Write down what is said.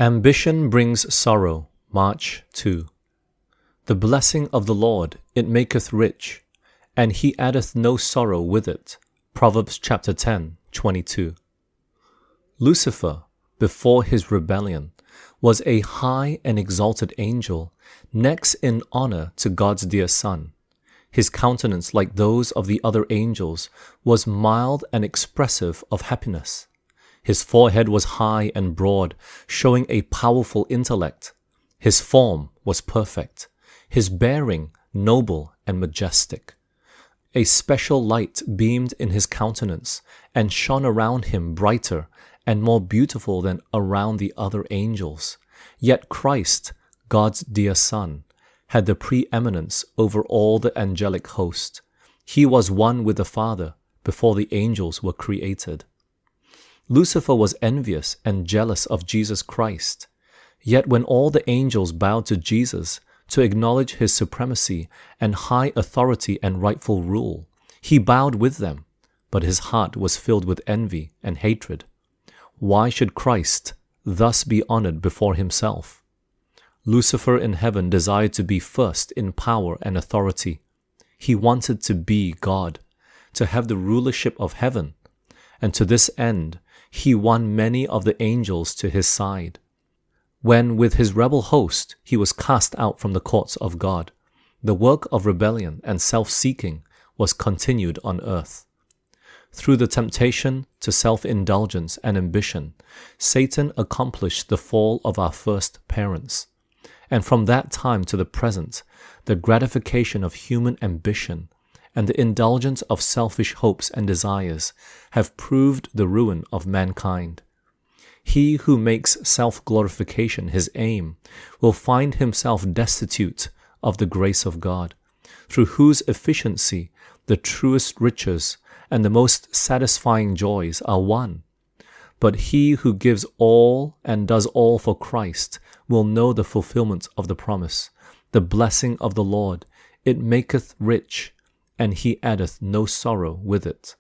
Ambition brings sorrow. March 2. The blessing of the Lord, it maketh rich, and he addeth no sorrow with it. Proverbs chapter 10, 22. Lucifer, before his rebellion, was a high and exalted angel, next in honor to God's dear Son. His countenance, like those of the other angels, was mild and expressive of happiness. His forehead was high and broad, showing a powerful intellect. His form was perfect, his bearing noble and majestic. A special light beamed in his countenance and shone around him brighter and more beautiful than around the other angels. Yet Christ, God's dear Son, had the preeminence over all the angelic host. He was one with the Father before the angels were created. Lucifer was envious and jealous of Jesus Christ. Yet when all the angels bowed to Jesus to acknowledge his supremacy and high authority and rightful rule, he bowed with them, but his heart was filled with envy and hatred. Why should Christ thus be honored before himself? Lucifer in heaven desired to be first in power and authority. He wanted to be God, to have the rulership of heaven, and to this end he won many of the angels to his side. When with his rebel host he was cast out from the courts of God, the work of rebellion and self-seeking was continued on earth. Through the temptation to self-indulgence and ambition, Satan accomplished the fall of our first parents. And from that time to the present, the gratification of human ambition and the indulgence of selfish hopes and desires have proved the ruin of mankind. He who makes self-glorification his aim will find himself destitute of the grace of God, through whose efficiency the truest riches and the most satisfying joys are won. But he who gives all and does all for Christ will know the fulfillment of the promise. The blessing of the Lord, it maketh rich, and he addeth no sorrow with it.